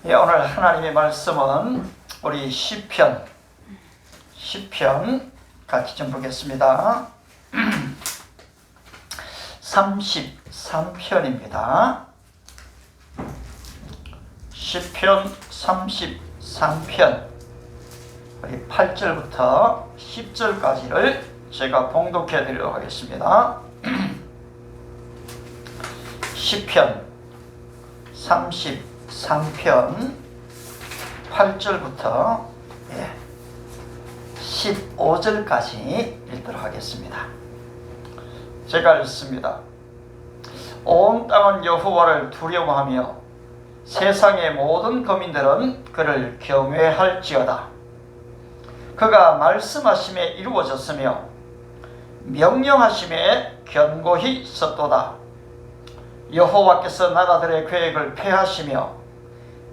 예, 오늘 하나님의 말씀은 우리 시편 같이 좀 보겠습니다. 33편입니다. 시편 33편 우리 8절부터 10절까지를 제가 봉독해 드리도록 하겠습니다. 시편 33편 8절부터 15절까지 읽도록 하겠습니다. 제가 읽습니다. 온 땅은 여호와를 두려워하며 세상의 모든 거민들은 그를 경외할지어다. 그가 말씀하심에 이루어졌으며 명령하심에 견고히 섰도다. 여호와께서 나라들의 계획을 폐하시며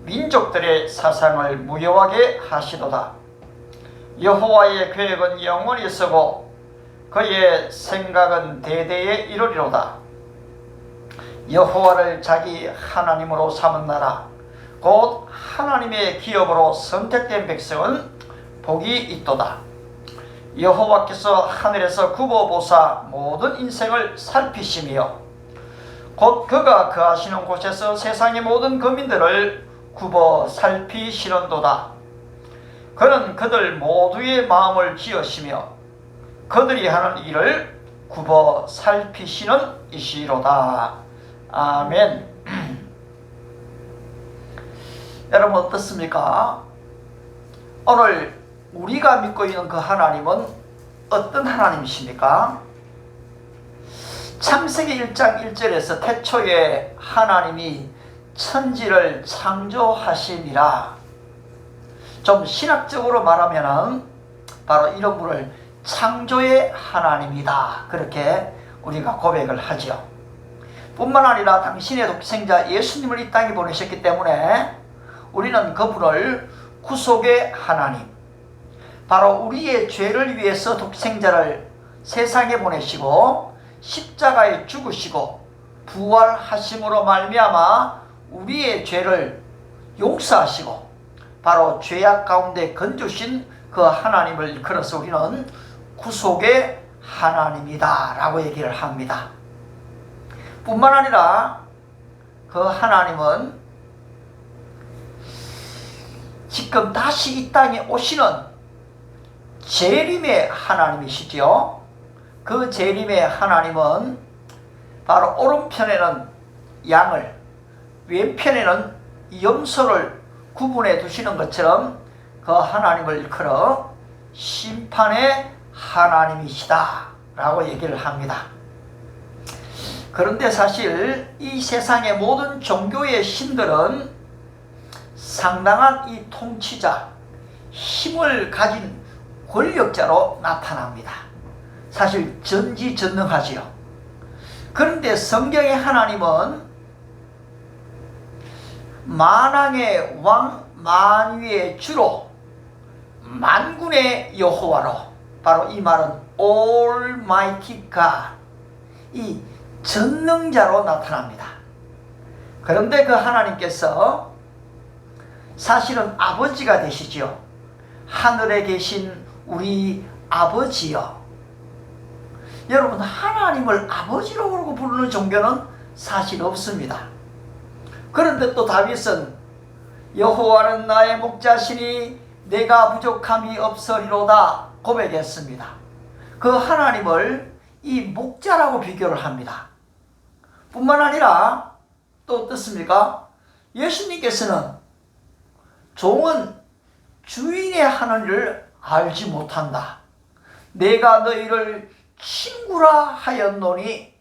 민족들의 사상을 무효하게 하시도다. 여호와의 계획은 영원히 서고 그의 생각은 대대에 이르리로다. 여호와를 자기 하나님으로 삼은 나라 곧 하나님의 기업으로 선택된 백성은 복이 있도다. 여호와께서 하늘에서 굽어보사 모든 인생을 살피시며 곧 그가 거하시는 곳에서 세상의 모든 거민들을 굽어 살피시는도다. 그는 그들 모두의 마음을 지으시며 그들이 하는 일을 굽어 살피시는 이시로다. 아멘. 여러분 어떻습니까? 오늘 우리가 믿고 있는 그 하나님은 어떤 하나님이십니까? 창세기 1장 1절에서 태초에 하나님이 천지를 창조하시니라. 좀 신학적으로 말하면 바로 이런 분을 창조의 하나님이다, 그렇게 우리가 고백을 하죠. 뿐만 아니라 당신의 독생자 예수님을 이 땅에 보내셨기 때문에 우리는 그분을 구속의 하나님, 바로 우리의 죄를 위해서 독생자를 세상에 보내시고 십자가에 죽으시고 부활하심으로 말미암아 우리의 죄를 용서하시고 바로 죄악 가운데 건져주신 그 하나님을 일컬어서 우리는 구속의 하나님이다 라고 얘기를 합니다. 뿐만 아니라 그 하나님은 지금 다시 이 땅에 오시는 재림의 하나님이시죠. 그 재림의 하나님은 바로 오른편에는 양을, 왼편에는 염소를 구분해 두시는 것처럼 그 하나님을 일컬어 심판의 하나님이시다 라고 얘기를 합니다. 그런데 사실 이 세상의 모든 종교의 신들은 상당한 이 통치자, 힘을 가진 권력자로 나타납니다. 사실 전지전능하지요. 그런데 성경의 하나님은 만왕의 왕, 만유의 주로, 만군의 여호와로, 바로 이 말은 Almighty God, 이 전능자로 나타납니다. 그런데 그 하나님께서 사실은 아버지가 되시죠. 하늘에 계신 우리 아버지요. 여러분, 하나님을 아버지로 그러고 부르는 종교는 사실 없습니다. 그런데 또 다윗은 여호와는 나의 목자시니 내가 부족함이 없으리로다 고백했습니다. 그 하나님을 이 목자라고 비교를 합니다. 뿐만 아니라 또 어떻습니까? 예수님께서는 종은 주인의 하는 일을 알지 못한다. 내가 너희를 친구라 하였노니.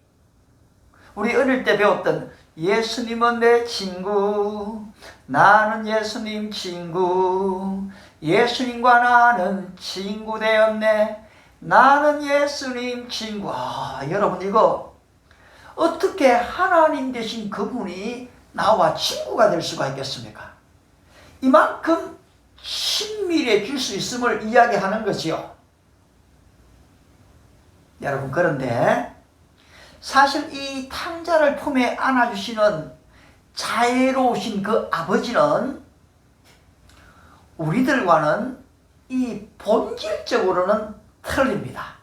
우리 어릴 때 배웠던 예수님은 내 친구, 나는 예수님 친구, 예수님과 나는 친구 되었네, 나는 예수님 친구. 여러분, 이거 어떻게 하나님 되신 그분이 나와 친구가 될 수가 있겠습니까? 이만큼 친밀해질 수 있음을 이야기하는 거지요. 여러분, 그런데 사실 이 탕자를 품에 안아주시는 자애로우신 그 아버지는 우리들과는 이 본질적으로는 틀립니다.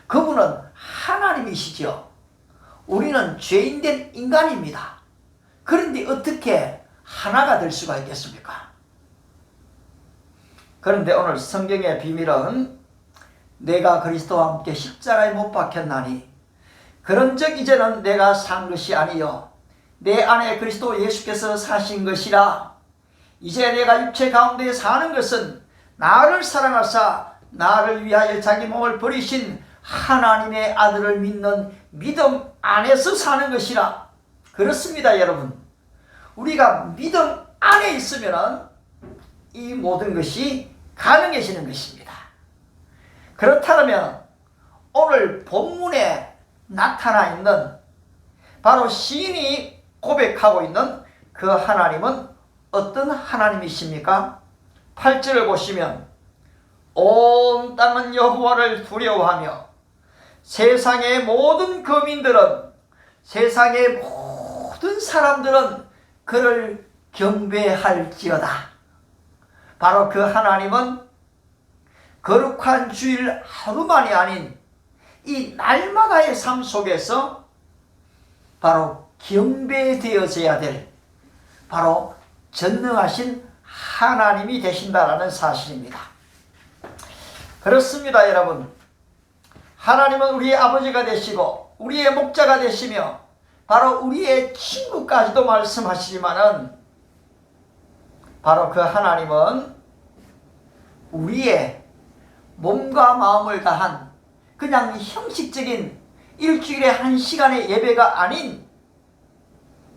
그분은 하나님이시죠. 우리는 죄인된 인간입니다. 그런데 어떻게 하나가 될 수가 있겠습니까? 그런데 오늘 성경의 비밀은 내가 그리스도와 함께 십자가에 못 박혔나니 그런즉 이제는 내가 산 것이 아니요 내 안에 그리스도 예수께서 사신 것이라. 이제 내가 육체 가운데 사는 것은 나를 사랑하사 나를 위하여 자기 몸을 버리신 하나님의 아들을 믿는 믿음 안에서 사는 것이라. 그렇습니다, 여러분. 우리가 믿음 안에 있으면 이 모든 것이 가능해지는 것입니다. 그렇다면 오늘 본문에 나타나 있는 바로 시인이 고백하고 있는 그 하나님은 어떤 하나님이십니까? 8절을 보시면 온 땅은 여호와를 두려워하며 세상의 모든 거민들은, 세상의 모든 사람들은 그를 경배할지어다. 바로 그 하나님은 거룩한 주일 하루만이 아닌 이 날마다의 삶 속에서 바로 경배되어져야 될 바로 전능하신 하나님이 되신다라는 사실입니다. 그렇습니다, 여러분. 하나님은 우리의 아버지가 되시고 우리의 목자가 되시며 바로 우리의 친구까지도 말씀하시지만은 바로 그 하나님은 우리의 몸과 마음을 다한 그냥 형식적인 일주일에 1시간의 예배가 아닌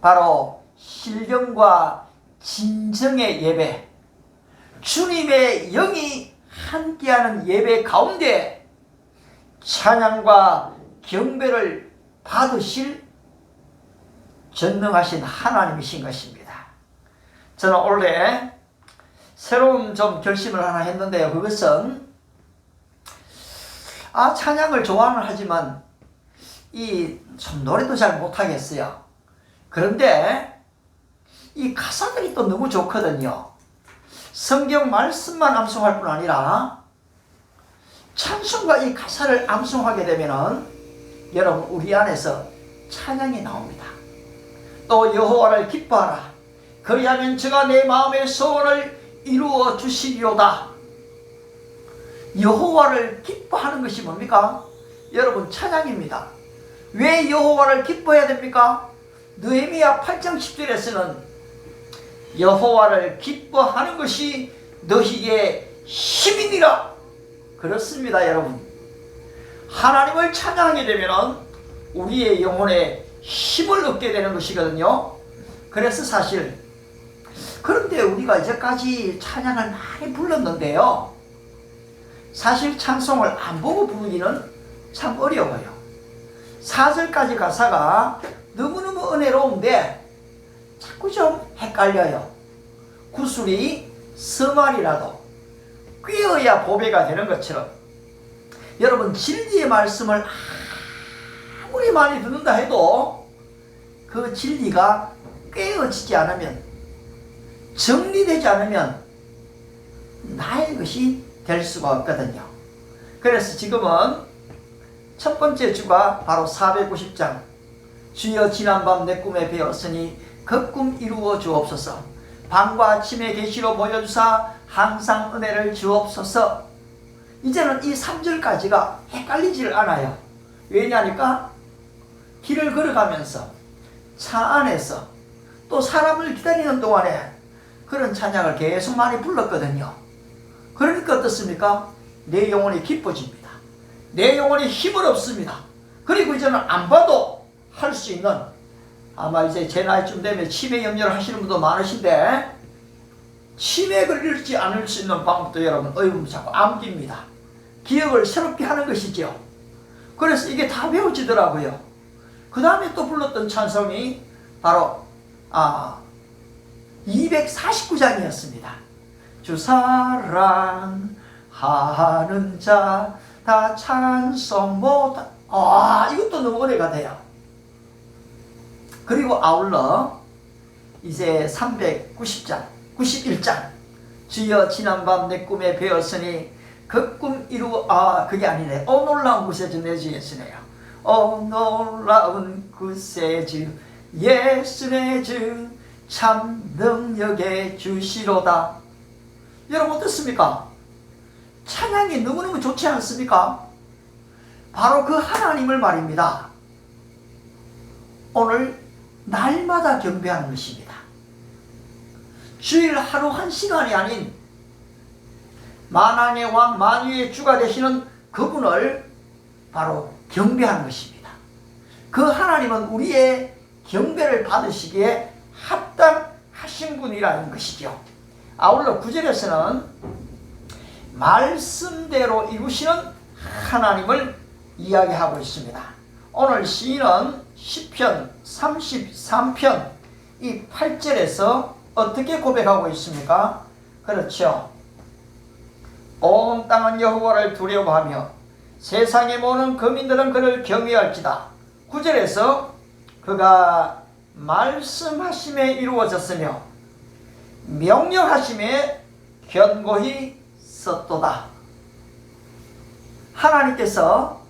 바로 신령과 진정의 예배, 주님의 영이 함께하는 예배 가운데 찬양과 경배를 받으실 전능하신 하나님이신 것입니다. 저는 원래 새로운 좀 결심을 하나 했는데요. 그것은 찬양을 좋아는 하지만 참 노래도 잘 못하겠어요. 그런데 이 가사들이 또 너무 좋거든요. 성경 말씀만 암송할 뿐 아니라 찬송과 이 가사를 암송하게 되면은 여러분 우리 안에서 찬양이 나옵니다. 또 여호와를 기뻐하라. 그리하면 저가 내 마음의 소원을 이루어 주시리로다. 여호와를 기뻐하는 것이 뭡니까? 여러분 찬양입니다. 왜 여호와를 기뻐해야 됩니까? 느헤미야 8장 10절에서는 여호와를 기뻐하는 것이 너희의 힘이니라. 그렇습니다, 여러분. 하나님을 찬양하게 되면 우리의 영혼에 힘을 얻게 되는 것이거든요. 그래서 사실 그런데 우리가 이제까지 찬양을 많이 불렀는데요, 사실 찬송을 안 보고 부르기는 참 어려워요. 4절까지 가사가 너무너무 은혜로운데 자꾸 좀 헷갈려요. 구슬이 서말이라도 꿰어야 보배가 되는 것처럼 여러분 진리의 말씀을 아무리 많이 듣는다 해도 그 진리가 꿰어지지 않으면, 정리되지 않으면 나의 것이 될 수가 없거든요. 그래서 지금은 첫 번째 주가 바로 490장 주여 지난밤 내 꿈에 배었으니 그 꿈 이루어 주옵소서. 밤과 아침에 계시로 보여주사 항상 은혜를 주옵소서. 이제는 이 3절까지가 헷갈리질 않아요. 왜냐니까 길을 걸어가면서 차 안에서 또 사람을 기다리는 동안에 그런 찬양을 계속 많이 불렀거든요. 그러니까 어떻습니까? 내 영혼이 기뻐집니다. 내 영혼이 힘을 얻습니다. 그리고 이제는 안 봐도 할 수 있는, 아마 이제 제 나이쯤 되면 치매 염려를 하시는 분도 많으신데 치매 걸리지 않을 수 있는 방법도 여러분 자꾸 암기입니다. 기억을 새롭게 하는 것이죠. 그래서 이게 다 배워지더라고요. 그 다음에 또 불렀던 찬송이 바로 249장이었습니다. 주 사랑하는 자 다 찬송 못하. 이것도 너무 오래가 돼요. 그리고 아울러 이제 391장 주여 지난밤 내 꿈에 배었으니 그 꿈 그게 아니네. 놀라운 구세주 내 주 예수네요. 놀라운 구세주 예수 내 주 참 능력의 주시로다. 여러분 어떻습니까? 찬양이 너무너무 좋지 않습니까? 바로 그 하나님을 말입니다. 오늘 날마다 경배하는 것입니다. 주일 하루 한 시간이 아닌 만왕의 왕 만유의 주가 되시는 그분을 바로 경배하는 것입니다. 그 하나님은 우리의 경배를 받으시기에 합당하신 분이라는 것이죠. 아울러 9절에서는 말씀대로 이루시는 하나님을 이야기하고 있습니다. 오늘 시인은 시편 33편 이 8절에서 어떻게 고백하고 있습니까? 그렇죠. 온 땅은 여호와를 두려워하며 세상에 모는 거민들은 그를 경외할지다. 9절에서 그가 말씀하심에 이루어졌으며 명령하심에 견고히 섰도다. 하나님께서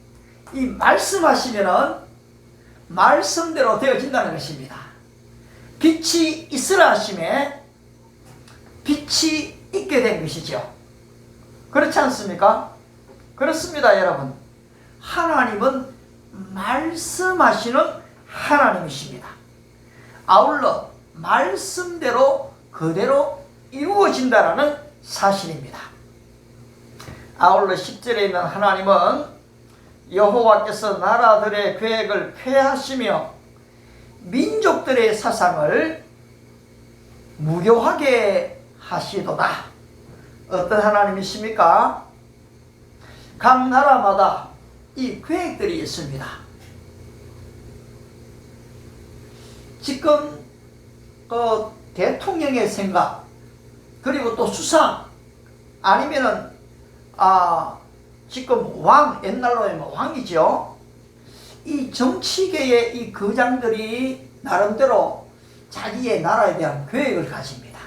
이 말씀하시면은 말씀대로 되어진다는 것입니다. 빛이 있으라 하심에 빛이 있게 된 것이죠. 그렇지 않습니까? 그렇습니다, 여러분. 하나님은 말씀하시는 하나님이십니다. 아울러 말씀대로 그대로 이루어진다라는 사실입니다. 아울러 10절에 있는 하나님은 여호와께서 나라들의 계획을 폐하시며 민족들의 사상을 무효하게 하시도다. 어떤 하나님이십니까? 각 나라마다 이 계획들이 있습니다. 지금 대통령의 생각, 그리고 또 수상, 아니면은 지금 옛날로 왕이죠. 이 정치계의 이 거장들이 나름대로 자기의 나라에 대한 계획을 가집니다.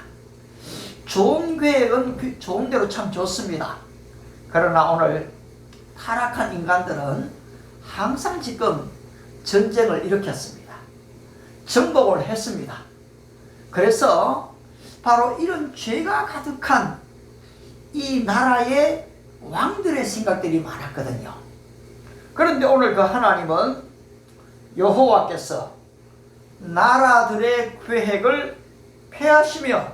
좋은 계획은 좋은 대로 참 좋습니다. 그러나 오늘 타락한 인간들은 항상 지금 전쟁을 일으켰습니다. 정복을 했습니다. 그래서 바로 이런 죄가 가득한 이 나라의 왕들의 생각들이 많았거든요. 그런데 오늘 그 하나님은 여호와께서 나라들의 계획을 폐하시며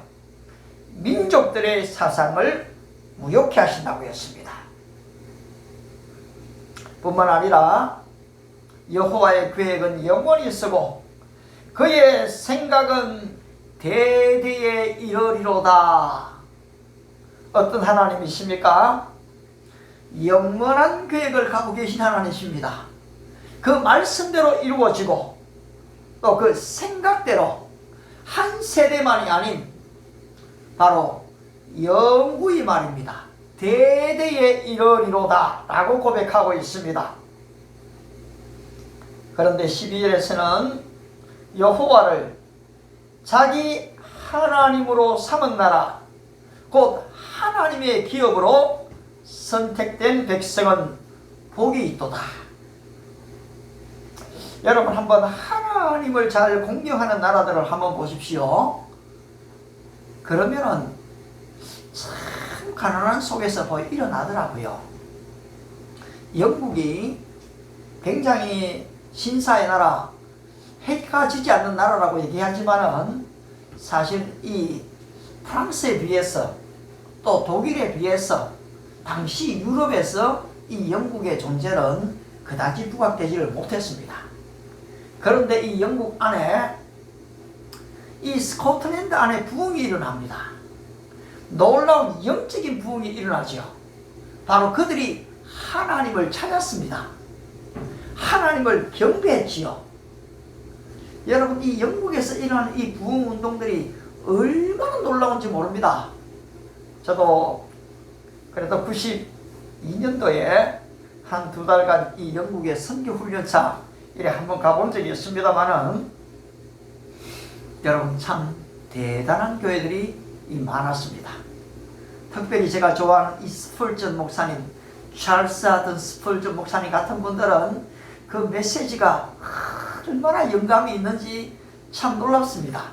민족들의 사상을 무효케 하신다고 했습니다. 뿐만 아니라 여호와의 계획은 영원히 쓰고 그의 생각은 대대에 이르리로다. 어떤 하나님이십니까? 영원한 계획을 갖고 계신 하나님이십니다. 그 말씀대로 이루어지고 또 그 생각대로 한 세대만이 아닌 바로 영구히 말입니다. 대대에 이르리로다 라고 고백하고 있습니다. 그런데 12절에서는 여호와를 자기 하나님으로 삼은 나라, 곧 하나님의 기업으로 선택된 백성은 복이 있도다. 여러분 한번 하나님을 잘 공경하는 나라들을 한번 보십시오. 그러면은 참 가난한 속에서 일어나더라고요. 영국이 굉장히 신사의 나라, 해가 지지 않는 나라라고 얘기하지만은 사실 이 프랑스에 비해서 또 독일에 비해서 당시 유럽에서 이 영국의 존재는 그다지 부각되지를 못했습니다. 그런데 이 영국 안에 이 스코틀랜드 안에 부흥이 일어납니다. 놀라운 영적인 부흥이 일어나죠. 바로 그들이 하나님을 찾았습니다. 하나님을 경배했지요. 여러분 이 영국에서 일어나는 이 부흥 운동들이 얼마나 놀라운지 모릅니다. 저도 그래도 92년도에 한 2달간 이 영국의 선교훈련차 이래 한번 가본 적이 있습니다만은 여러분 참 대단한 교회들이 많았습니다. 특별히 제가 좋아하는 이 스펄전 목사님, 찰스 하든 스펄전 목사님 같은 분들은 그 메시지가 얼마나 영감이 있는지 참 놀랍습니다.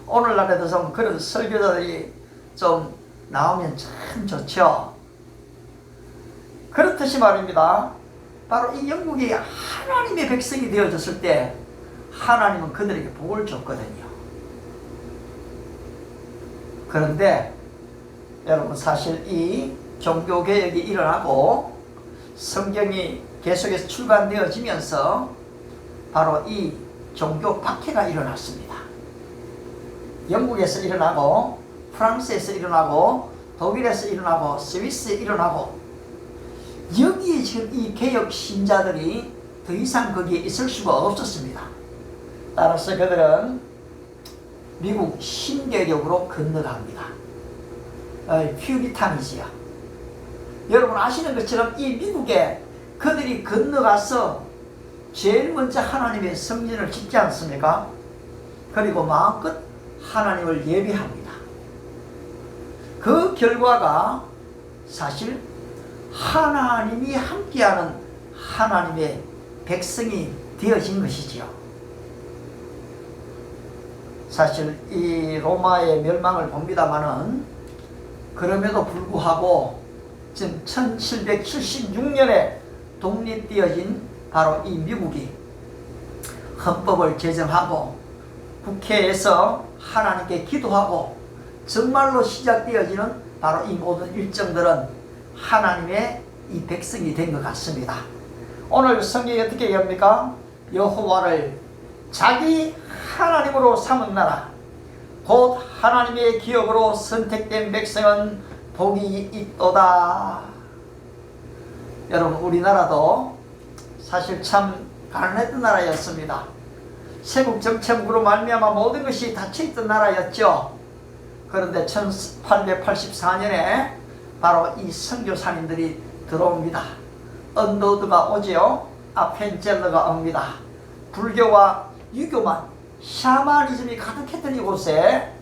오늘날에도 좀 그런 설교자들이 좀 나오면 참 좋죠. 그렇듯이 말입니다. 바로 이 영국이 하나님의 백성이 되어졌을 때 하나님은 그들에게 복을 줬거든요. 그런데 여러분, 사실 이 종교개혁이 일어나고 성경이 계속해서 출간되어지면서 바로 이 종교 박해가 일어났습니다. 영국에서 일어나고 프랑스에서 일어나고 독일에서 일어나고 스위스에 일어나고, 여기에 지금 이 개혁 신자들이 더 이상 거기에 있을 수가 없었습니다. 따라서 그들은 미국 신개혁으로 건너갑니다. 퓨리탄이지요. 여러분 아시는 것처럼 이 미국에 그들이 건너가서 제일 먼저 하나님의 성전을 짓지 않습니까? 그리고 마음껏 하나님을 예배합니다. 그 결과가 사실 하나님이 함께하는 하나님의 백성이 되어진 것이지요. 사실 이 로마의 멸망을 봅니다마는 그럼에도 불구하고 지금 1776년에 독립되어진 바로 이 미국이 헌법을 제정하고 국회에서 하나님께 기도하고 정말로 시작되어지는 바로 이 모든 일정들은 하나님의 이 백성이 된 것 같습니다. 오늘 성경이 어떻게 얘기합니까? 여호와를 자기 하나님으로 삼은 나라, 곧 하나님의 기업으로 선택된 백성은 복이 있도다. 여러분, 우리나라도 사실 참 가난했던 나라였습니다. 세국정책으로 말미암아 모든 것이 닫혀있던 나라였죠. 그런데 1884년에 바로 이 선교사님들이 들어옵니다. 언더우드가 오지요. 아펜젤러가 옵니다. 불교와 유교만, 샤머니즘이 가득했던 이곳에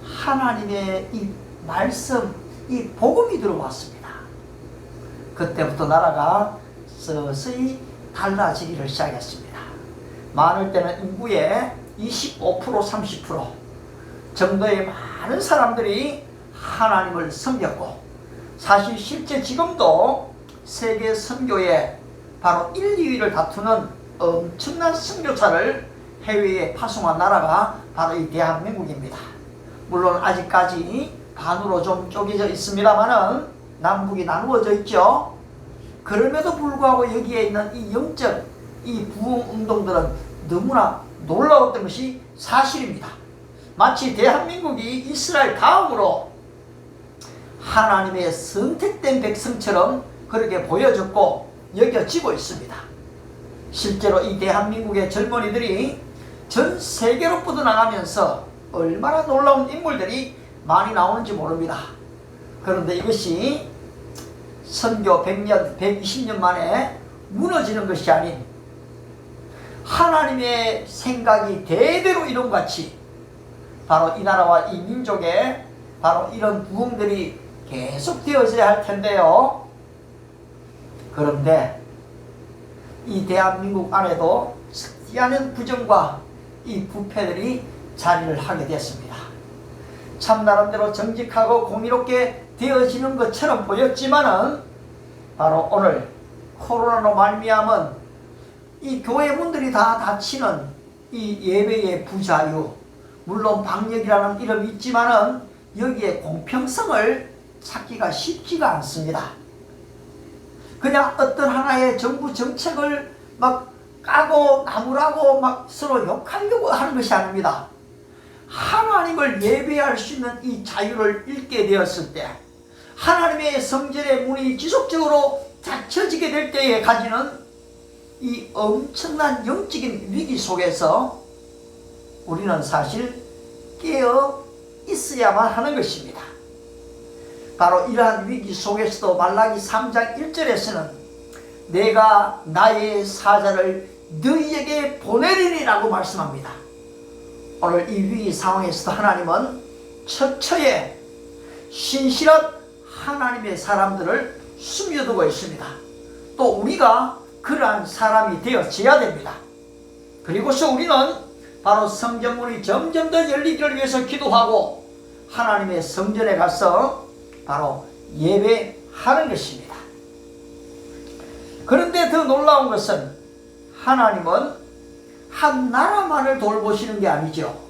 하나님의 이 말씀, 이 복음이 들어왔습니다. 그때부터 나라가 서서히 달라지기를 시작했습니다. 많을 때는 인구의 25%, 30% 정도의 많은 사람들이 하나님을 섬겼고, 사실 실제 지금도 세계 선교에 바로 1, 2위를 다투는 엄청난 선교사를 해외에 파송한 나라가 바로 이 대한민국입니다. 물론 아직까지 반으로 좀 쪼개져 있습니다만은 남북이 나누어져 있죠. 그럼에도 불구하고 여기에 있는 이 영적, 이 부흥 운동들은 너무나 놀라웠던 것이 사실입니다. 마치 대한민국이 이스라엘 다음으로 하나님의 선택된 백성처럼 그렇게 보여졌고 여겨지고 있습니다. 실제로 이 대한민국의 젊은이들이 전 세계로 뻗어나가면서 얼마나 놀라운 인물들이 많이 나오는지 모릅니다. 그런데 이것이 선교 100년, 120년 만에 무너지는 것이 아닌 하나님의 생각이 대대로 이룬같이 바로 이 나라와 이 민족에 바로 이런 부흥들이 계속 되어져야 할 텐데요. 그런데 이 대한민국 안에도 썩지 않은 부정과 이 부패들이 자리를 하게 됐습니다. 참 나름대로 정직하고 공의롭게 되어지는 것처럼 보였지만은 바로 오늘 코로나로 말미암은 이 교회 문들이 다 닫히는 이 예배의 부자유, 물론 방역이라는 이름이 있지만은 여기에 공평성을 찾기가 쉽지가 않습니다. 그냥 어떤 하나의 정부 정책을 막 까고 나무라고 막 서로 욕하려고 하는 것이 아닙니다. 하나님을 예배할 수 있는 이 자유를 잃게 되었을 때, 하나님의 성전의 문이 지속적으로 닫혀지게 될 때에 가지는 이 엄청난 영적인 위기 속에서 우리는 사실 깨어 있어야만 하는 것입니다. 바로 이러한 위기 속에서도 말라기 3장 1절에서는 내가 나의 사자를 너희에게 보내리라고 말씀합니다. 오늘 이 위기 상황에서도 하나님은 처처에 신실한 하나님의 사람들을 숨겨두고 있습니다. 또 우리가 그러한 사람이 되어져야 됩니다. 그리고서 우리는 바로 성전문이 점점 더 열리기를 위해서 기도하고 하나님의 성전에 가서 바로 예배하는 것입니다. 그런데 더 놀라운 것은 하나님은 한 나라만을 돌보시는 게 아니죠.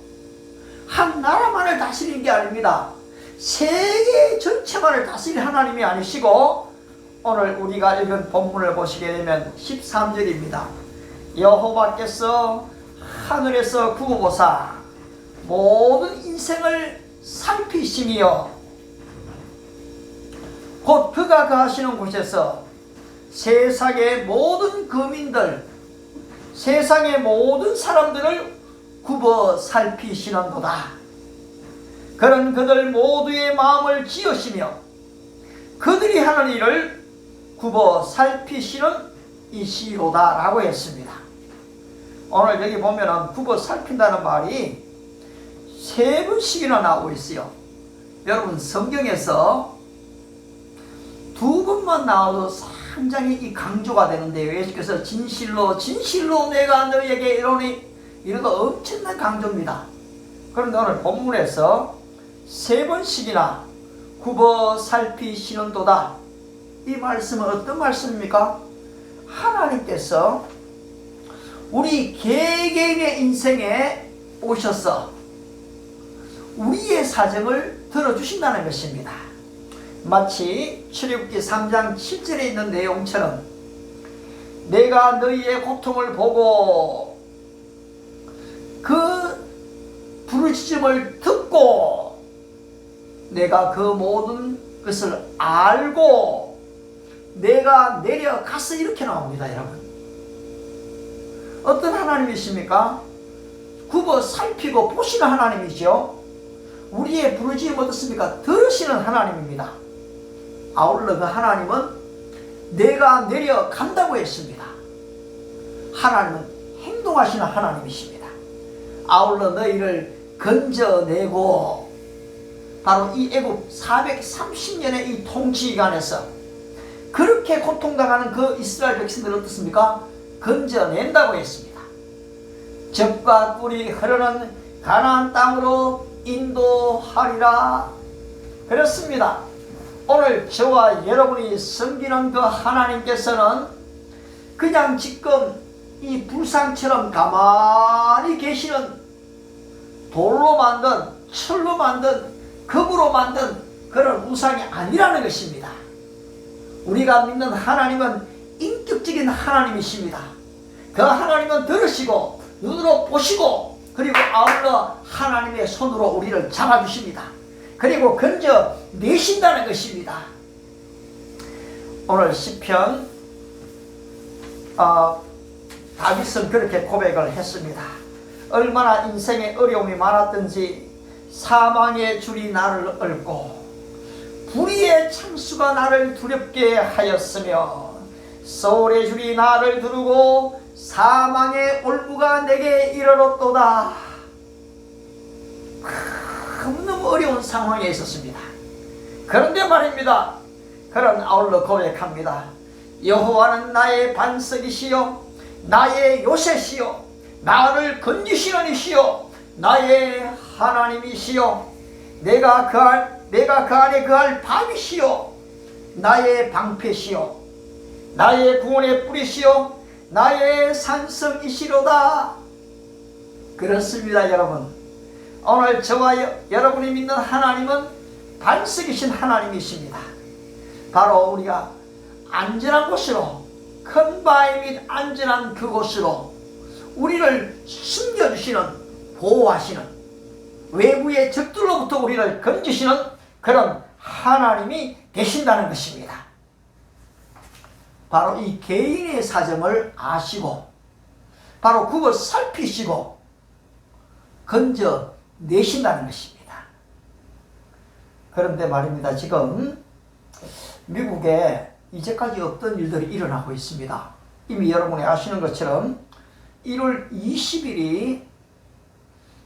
한 나라만을 다스리는 게 아닙니다. 세계 전체만을 다스릴 하나님이 아니시고 오늘 우리가 읽은 본문을 보시게 되면 13절입니다. 여호와께서 하늘에서 구보사 모든 인생을 살피시며 곧 그가 거하시는 곳에서 세상의 모든 거민들, 세상의 모든 사람들을 굽어 살피시는도다. 그는 그들 모두의 마음을 지으시며 그들이 하는 일을 굽어 살피시는 이시로다 라고 했습니다. 오늘 여기 보면은 굽어 살핀다는 말이 3번씩이나 나오고 있어요. 여러분 성경에서 2번만 나와도 상당히 이 강조가 되는데요. 예수께서 진실로 진실로 내가 너희에게 이르노니 이래도 엄청난 강조입니다. 그런데 오늘 본문에서 3번씩이나 굽어 살피시는도다. 이 말씀은 어떤 말씀입니까? 하나님께서 우리 개개인의 인생에 오셔서 우리의 사정을 들어주신다는 것입니다. 마치 출애굽기 3장 7절에 있는 내용처럼 내가 너희의 고통을 보고 그 부르짖음을 듣고 내가 그 모든 것을 알고 내가 내려가서 이렇게 나옵니다. 여러분 어떤 하나님이십니까? 굽어 살피고 보시는 하나님이죠. 우리의 부르짖음 어떻습니까? 들으시는 하나님입니다. 아울러 그 하나님은 내가 내려간다고 했습니다. 하나님은 행동하시는 하나님이십니다. 아울러 너희를 건져내고 바로 이 애굽 430년의 이 통치기간에서 그렇게 고통당하는 그 이스라엘 백성들 어떻습니까? 건져낸다고 했습니다. 젖과 꿀이 흐르는 가나안 땅으로 인도하리라. 그렇습니다. 오늘 저와 여러분이 섬기는 그 하나님께서는 그냥 지금 이 불상처럼 가만히 계시는 돌로 만든 철로 만든 금으로 만든 그런 우상이 아니라는 것입니다. 우리가 믿는 하나님은 인격적인 하나님이십니다. 그 하나님은 들으시고 눈으로 보시고 그리고 아울러 하나님의 손으로 우리를 잡아주십니다. 그리고 건져내신다는 것입니다. 오늘 시편 다윗은 그렇게 고백을 했습니다. 얼마나 인생에 어려움이 많았든지 사망의 줄이 나를 얽고 불의의 창수가 나를 두렵게 하였으며 소울의 줄이 나를 두르고 사망의 올무가 내게 이르렀도다. 너무 어려운 상황에 있었습니다. 그런데 말입니다. 그런 아울러 고백합니다. 여호와는 나의 반석이시요 나의 요새시요 나를 건지시는 이시요 나의 하나님이시요 내가 그 안에 거할 밤이시요 나의 방패시요 나의 구원의 뿌리시요 나의 산성이시로다. 그렇습니다. 여러분 오늘 저와 여러분이 믿는 하나님은 반석이신 하나님이십니다. 바로 우리가 안전한 곳으로 큰 바위 및 안전한 그곳으로 우리를 숨겨주시는 보호하시는 외부의 적들로부터 우리를 건지시는 그런 하나님이 되신다는 것입니다. 바로 이 개인의 사정을 아시고 바로 그걸 살피시고 건져내신다는 것입니다. 그런데 말입니다. 지금 미국에 이제까지 없던 일들이 일어나고 있습니다. 이미 여러분이 아시는 것처럼 1월 20일이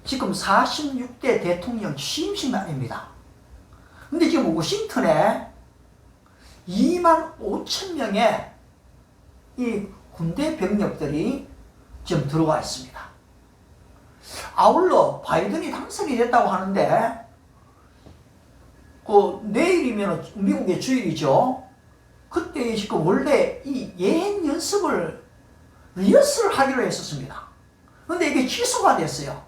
지금 46대 대통령 취임식 날입니다. 근데 지금 워싱턴에 2만 5천 명의 이 군대 병력들이 지금 들어와 있습니다. 아울러 바이든이 당선이 됐다고 하는데 내일이면 미국의 주일이죠. 그때 지금 원래 이 예행 연습을 리허설을 하기로 했었습니다. 근데 이게 취소가 됐어요.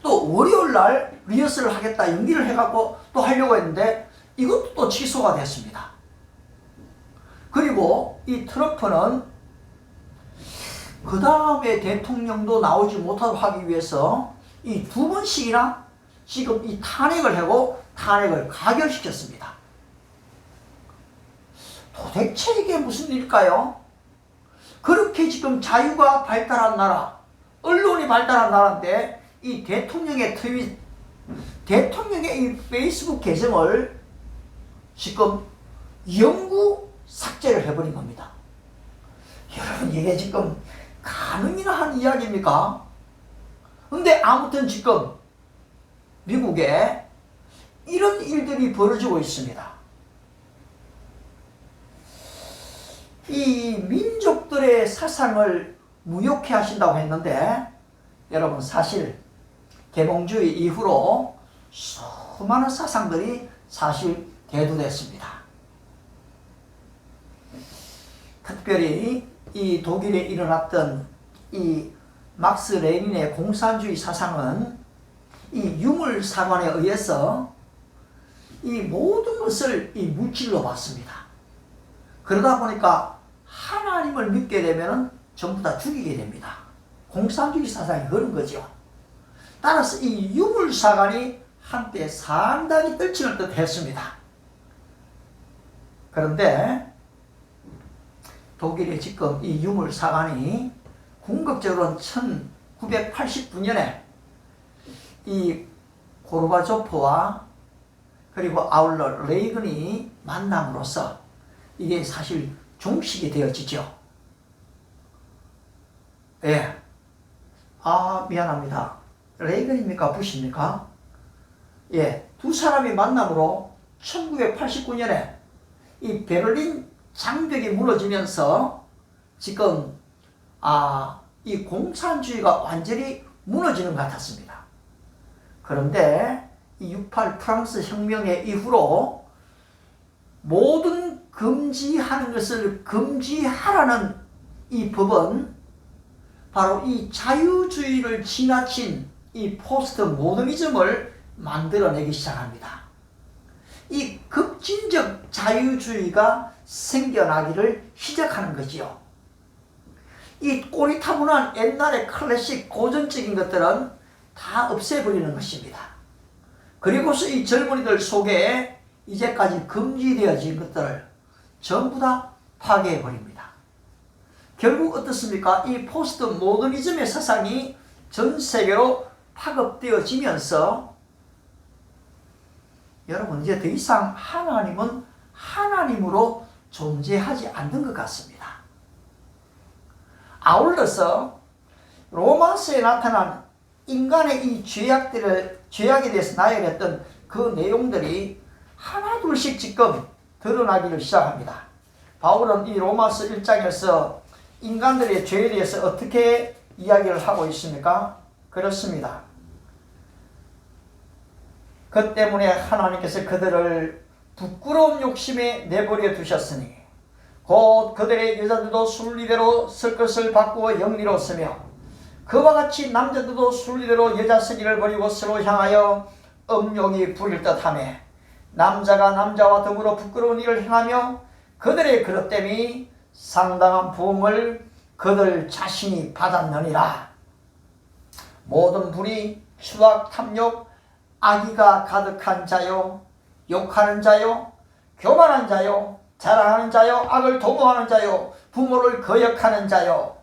또 월요일 날 리허설을 하겠다 연기를 해갖고 또 하려고 했는데 이것도 또 취소가 됐습니다. 그리고 이 트럼프는 그 다음에 대통령도 나오지 못하도록 하기 위해서 이 2번씩이나 지금 이 탄핵을 하고 탄핵을 가결시켰습니다. 도대체 이게 무슨 일일까요? 그렇게 지금 자유가 발달한 나라, 언론이 발달한 나라인데 이 대통령의 대통령의 이 페이스북 계정을 지금 영구 삭제를 해버린 겁니다. 여러분 이게 지금 가능이나 한 이야기입니까? 근데 아무튼 지금 미국에 이런 일들이 벌어지고 있습니다. 이 민족들의 사상을 무효케 하신다고 했는데 여러분 사실 개몽주의 이후로 수많은 사상들이 사실 대두됐습니다. 특별히 이 독일에 일어났던 이 막스 레닌의 공산주의 사상은 이 유물사관에 의해서 이 모든 것을 이 물질로 봤습니다. 그러다 보니까 하나님을 믿게 되면 전부 다 죽이게 됩니다. 공산주의 사상이 그런 거죠. 따라서 이 유물사관이 한때 상당히 떨치는 듯 했습니다. 그런데 독일의 지금 이 유물사관이 궁극적으로는 1989년에 이 고르바초프와 그리고 아울러 레이건이 만남으로써 이게 사실 종식이 되어지죠. 예. 미안합니다. 레이건입니까? 부시입니까? 예. 두 사람이 만남으로 1989년에 이 베를린 장벽이 무너지면서 지금 이 공산주의가 완전히 무너지는 것 같았습니다. 그런데 이 68 프랑스 혁명의 이후로 모든 금지하는 것을 금지하라는 이 법은 바로 이 자유주의를 지나친 이 포스트 모더니즘을 만들어내기 시작합니다. 이 급진적 자유주의가 생겨나기를 시작하는 거지요. 이 꼬리타분한 옛날의 클래식 고전적인 것들은 다 없애버리는 것입니다. 그리고서 이 젊은이들 속에 이제까지 금지되어진 것들을 전부 다 파괴해버립니다. 결국 어떻습니까? 이 포스트 모더니즘의 사상이 전 세계로 파급되어지면서 여러분 이제 더 이상 하나님은 하나님으로 존재하지 않는 것 같습니다. 아울러서 로마서에 나타난 인간의 이 죄악에 대해서 나열했던 그 내용들이 하나둘씩 지금 드러나기를 시작합니다. 바울은 이 로마서 1장에서 인간들의 죄에 대해서 어떻게 이야기를 하고 있습니까? 그렇습니다. 그 때문에 하나님께서 그들을 부끄러운 욕심에 내버려 두셨으니 곧 그들의 여자들도 순리대로 쓸 것을 바꾸어 영리로 쓰며 그와 같이 남자들도 순리대로 여자 쓰기를 버리고 서로 향하여 음욕이 부릴 듯하며 남자가 남자와 더불어 부끄러운 일을 행하며 그들의 그릇됨이 상당한 부흥을 그들 자신이 받았느니라. 모든 불의, 추악, 탐욕, 악의가 가득한 자요, 욕하는 자요, 교만한 자요, 자랑하는 자요, 악을 도모하는 자요, 부모를 거역하는 자요,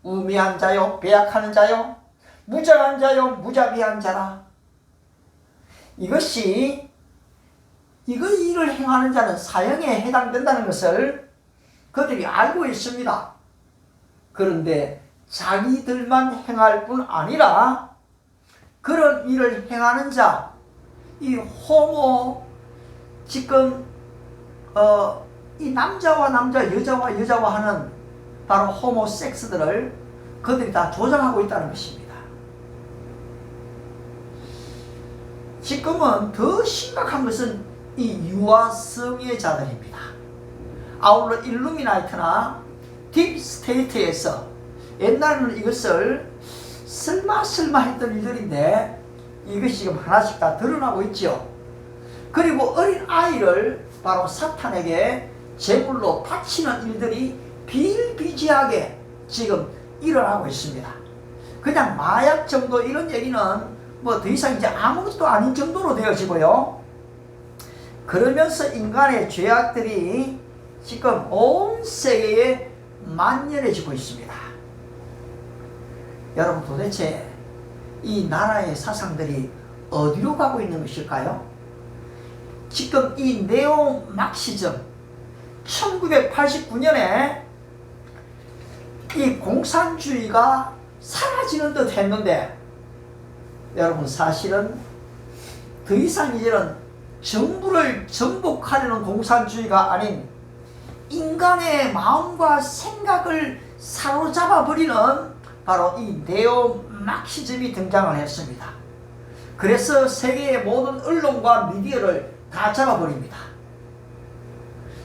우매한 자요, 배약하는 자요, 무장한 자요, 무자비한 자라. 이것이 이거 일을 행하는 자는 사형에 해당된다는 것을 그들이 알고 있습니다. 그런데 자기들만 행할 뿐 아니라 그런 일을 행하는 자, 이 호모, 지금 이 남자와 남자, 여자와 여자와 하는 바로 호모섹스들을 그들이 다 조장하고 있다는 것입니다. 지금은 더 심각한 것은 이 유아성애자들입니다. 아울러 일루미나이트나 딥스테이트에서 옛날에는 이것을 설마 했던 일들인데 이것이 지금 하나씩 다 드러나고 있죠. 그리고 어린 아이를 바로 사탄에게 제물로 바치는 일들이 비일비재하게 지금 일어나고 있습니다. 그냥 마약 정도 이런 얘기는 뭐 더 이상 이제 아무것도 아닌 정도로 되어지고요. 그러면서 인간의 죄악들이 지금 온 세계에 만연해지고 있습니다. 여러분, 도대체 이 나라의 사상들이 어디로 가고 있는 것일까요? 지금 이 네오 막시즘, 1989년에 이 공산주의가 사라지는 듯 했는데, 여러분, 사실은 더 이상 이제는 정부를 정복하려는 공산주의가 아닌 인간의 마음과 생각을 사로잡아 버리는 바로 이 네오 막시즘이 등장을 했습니다. 그래서 세계의 모든 언론과 미디어를 다 잡아버립니다.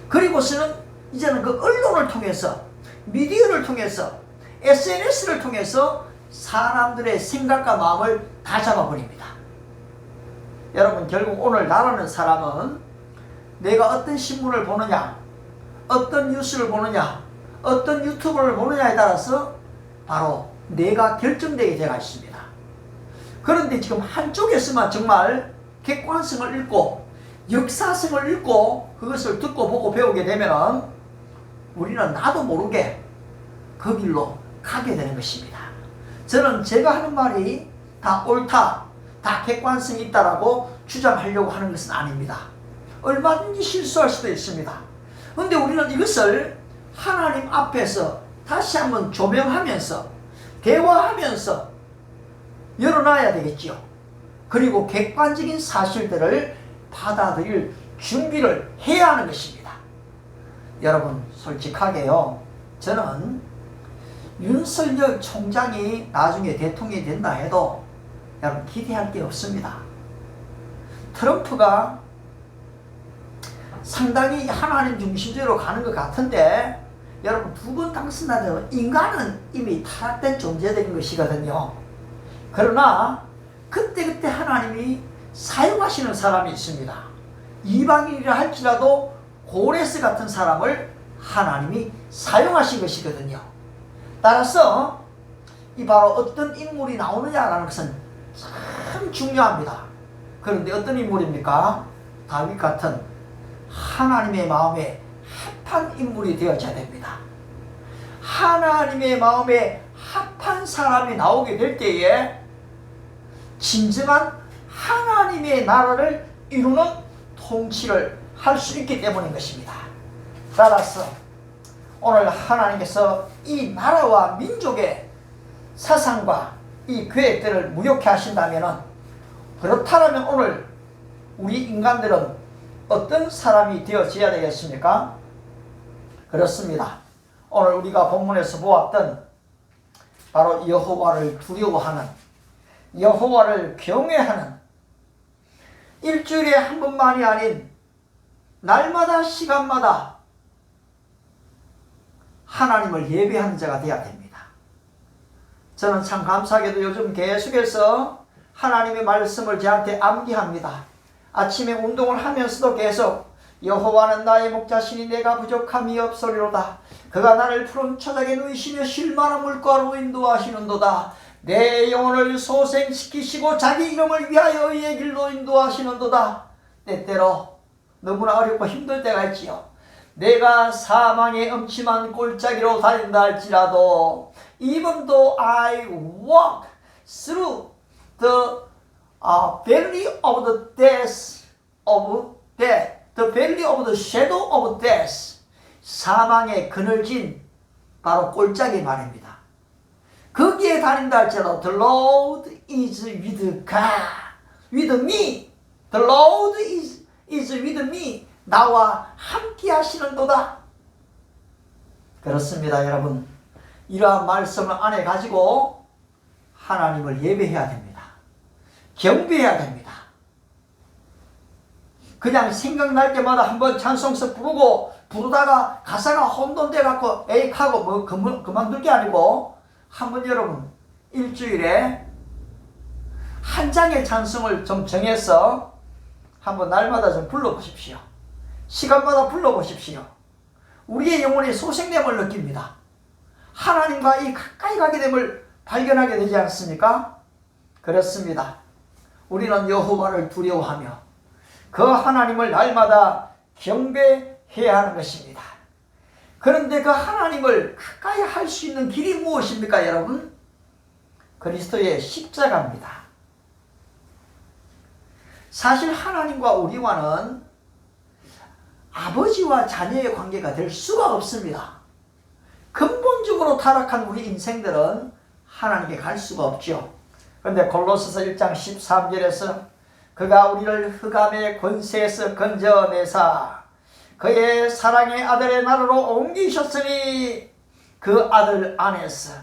그리고서는 이제는 그 언론을 통해서, 미디어를 통해서, SNS를 통해서 사람들의 생각과 마음을 다 잡아버립니다. 여러분, 결국 오늘 나라는 사람은 내가 어떤 신문을 보느냐, 어떤 뉴스를 보느냐, 어떤 유튜브를 보느냐에 따라서 바로 내가 결정되게 되어 있습니다. 그런데 지금 한쪽에서만 정말 객관성을 읽고 역사성을 읽고 그것을 듣고 보고 배우게 되면 우리는 나도 모르게 그 길로 가게 되는 것입니다. 저는 제가 하는 말이 다 옳다, 다 객관성이 있다라고 주장하려고 하는 것은 아닙니다. 얼마든지 실수할 수도 있습니다. 그런데 우리는 이것을 하나님 앞에서 다시 한번 조명하면서 대화하면서 열어놔야 되겠지요. 그리고 객관적인 사실들을 받아들일 준비를 해야 하는 것입니다. 여러분, 솔직하게요, 저는 윤석열 총장이 나중에 대통령이 된다 해도 여러분 기대할 게 없습니다. 트럼프가 상당히 하나님 중심적으로 가는 것 같은데, 여러분, 두 번 당선되면 인간은 이미 타락된 존재들인 것이거든요. 그러나 그때그때 하나님이 사용하시는 사람이 있습니다. 이방인이라 할지라도 고레스 같은 사람을 하나님이 사용하신 것이거든요. 따라서 이 바로 어떤 인물이 나오느냐라는 것은 참 중요합니다. 그런데 어떤 인물입니까? 다윗 같은 하나님의 마음에 합한 인물이 되어져야 됩니다. 하나님의 마음에 합한 사람이 나오게 될 때에 진정한 하나님의 나라를 이루는 통치를 할 수 있기 때문인 것입니다. 따라서 오늘 하나님께서 이 나라와 민족의 사상과 이 계획들을 무력케 하신다면, 그렇다면 오늘 우리 인간들은 어떤 사람이 되어져야 되겠습니까? 그렇습니다. 오늘 우리가 본문에서 보았던 바로 여호와를 두려워하는, 여호와를 경외하는, 일주일에 한 번만이 아닌 날마다 시간마다 하나님을 예배하는 자가 되어야 됩니다. 저는 참 감사하게도 요즘 계속해서 하나님의 말씀을 저한테 암기합니다. 아침에 운동을 하면서도 계속 여호와는 나의 목자시니 내가 부족함이 없으리로다. 그가 나를 푸른 초장에 누이시며 쉴만한 물가로 인도하시는도다. 내 영혼을 소생시키시고 자기 이름을 위하여 의의 길로 인도하시는도다. 때때로 너무나 어렵고 힘들 때가 있지요. 내가 사망의 음침한 골짜기로 다닌다 할지라도 even though I walk through the valley of the death of death, the valley of the shadow of death, 사망의 그늘진 바로 골짜기 말입니다. 거기에 다닌다 할지라도 The Lord is with God, with me. The Lord is with me. 나와 함께 하시는도다. 그렇습니다, 여러분. 이러한 말씀을 안에 가지고 하나님을 예배해야 됩니다. 경배해야 됩니다. 그냥 생각날 때마다 한번 찬송서 부르다가 가사가 혼돈돼 갖고 에익 하고 뭐 그만둘 게 아니고 한번 여러분 일주일에 한 장의 찬송을 좀 정해서 한번 날마다 좀 불러보십시오. 시간마다 불러보십시오. 우리의 영혼이 소생됨을 느낍니다. 하나님과 이 가까이 가게 됨을 발견하게 되지 않습니까? 그렇습니다. 우리는 여호와를 두려워하며 그 하나님을 날마다 경배해야 하는 것입니다. 그런데 그 하나님을 가까이 할 수 있는 길이 무엇입니까, 여러분? 그리스도의 십자가입니다. 사실 하나님과 우리와는 아버지와 자녀의 관계가 될 수가 없습니다. 근본적으로 타락한 우리 인생들은 하나님께 갈 수가 없죠. 그런데 골로새서 1장 13절에서 그가 우리를 흑암의 권세에서 건져내사 그의 사랑의 아들의 나라로 옮기셨으니 그 아들 안에서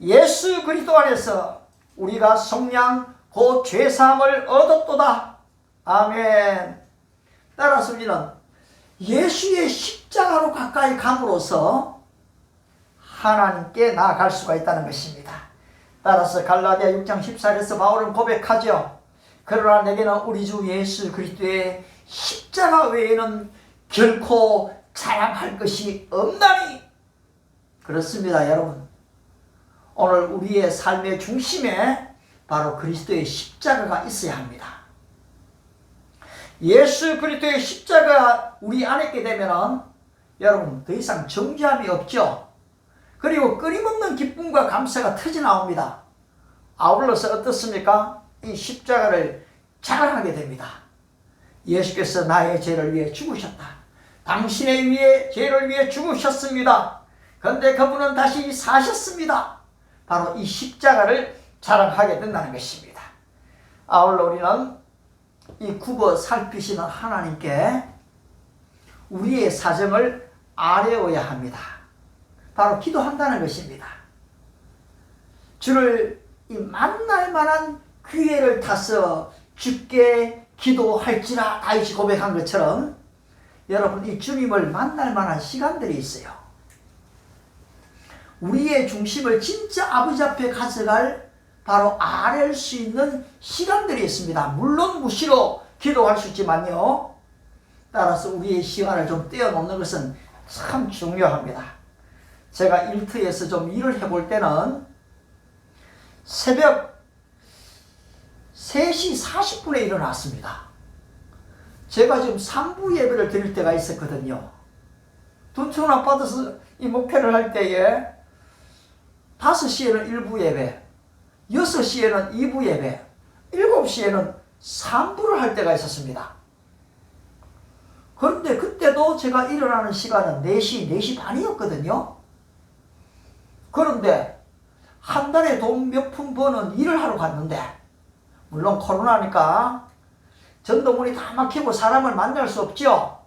예수 그리스도 안에서 우리가 속량 곧 죄사함을 얻었도다. 아멘. 따라서 우리는 예수의 십자가로 가까이 감으로써 하나님께 나아갈 수가 있다는 것입니다. 따라서 갈라디아 6장 14절에서 바울은 고백하죠. 그러나 내게는 우리 주 예수 그리스도의 십자가 외에는 결코 자랑할 것이 없나니. 그렇습니다, 여러분. 오늘 우리의 삶의 중심에 바로 그리스도의 십자가가 있어야 합니다. 예수 그리스도의 십자가 우리 안에 있게 되면은 여러분 더 이상 정죄함이 없죠. 그리고 끊임없는 기쁨과 감사가 터져나옵니다. 아울러서 어떻습니까? 이 십자가를 자랑하게 됩니다. 예수께서 나의 죄를 위해 죽으셨다. 당신의 위해 죄를 위해 죽으셨습니다. 그런데 그분은 다시 사셨습니다. 바로 이 십자가를 자랑하게 된다는 것입니다. 아울러 우리는 이 굽어 살피시는 하나님께 우리의 사정을 아뢰어야 합니다. 바로 기도한다는 것입니다. 주를 만날 만한 기회를 타서 주께 기도할지라 다윗이 고백한 것처럼 여러분 이 주님을 만날 만한 시간들이 있어요. 우리의 중심을 진짜 아버지 앞에 가져갈 바로 아뢰할 수 있는 시간들이 있습니다. 물론 무시로 기도할 수 있지만요. 따라서 우리의 시간을 좀 떼어놓는 것은 참 중요합니다. 제가 일터에서 좀 일을 해볼 때는 새벽 3시 40분에 일어났습니다. 제가 지금 3부 예배를 드릴 때가 있었거든요. 둔촌 아파트에서 이 목회를 할 때에 5시에는 1부 예배, 6시에는 2부 예배, 7시에는 3부를 할 때가 있었습니다. 그런데 그때도 제가 일어나는 시간은 4시, 4시 반이었거든요. 그런데 한 달에 돈 몇 푼 버는 일을 하러 갔는데 물론 코로나니까 전도문이 다 막히고 사람을 만날 수 없죠.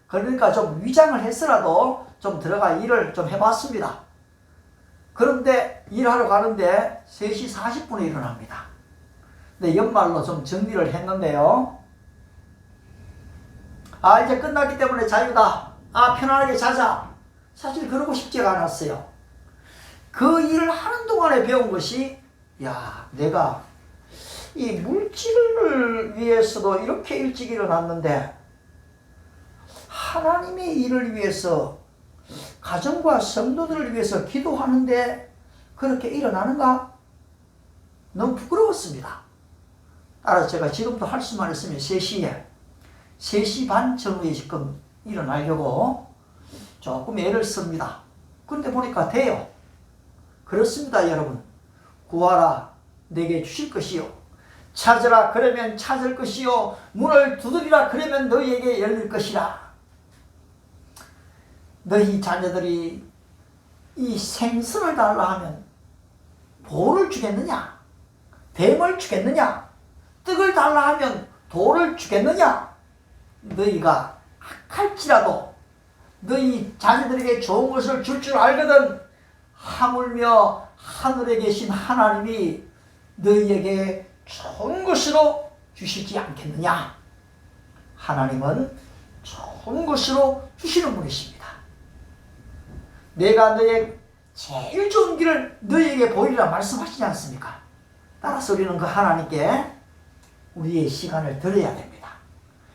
그러니까 좀 위장을 해서라도 좀 들어가 일을 좀 해봤습니다. 그런데 일하러 가는데 3시 40분에 일어납니다. 근데 연말로 좀 정리를 했는데요. 이제 끝났기 때문에 자유다. 편안하게 자자. 사실 그러고 싶지가 않았어요. 그 일을 하는 동안에 배운 것이 내가 이 물질을 위해서도 이렇게 일찍 일어났는데 하나님의 일을 위해서 가정과 성도들을 위해서 기도하는데 그렇게 일어나는가? 너무 부끄러웠습니다. 따라서 제가 지금도 할 수만 있으면 3시 반 전후에 지금 일어나려고 조금 애를 씁니다. 그런데 보니까 돼요. 그렇습니다, 여러분. 구하라, 내게 주실 것이요. 찾으라, 그러면 찾을 것이요. 문을 두드리라, 그러면 너희에게 열릴 것이라. 너희 자녀들이 이 생선을 달라 하면 돌을 주겠느냐? 뱀을 주겠느냐? 떡을 달라 하면 돌을 주겠느냐? 너희가 악할지라도 너희 자녀들에게 좋은 것을 줄 줄 알거든 하물며 하늘에 계신 하나님이 너희에게 좋은 것으로 주시지 않겠느냐? 하나님은 좋은 것으로 주시는 분이십니다. 내가 너의 제일 좋은 길을 너희에게 보이리라 말씀하시지 않습니까? 따라서 우리는 그 하나님께 우리의 시간을 드려야 됩니다.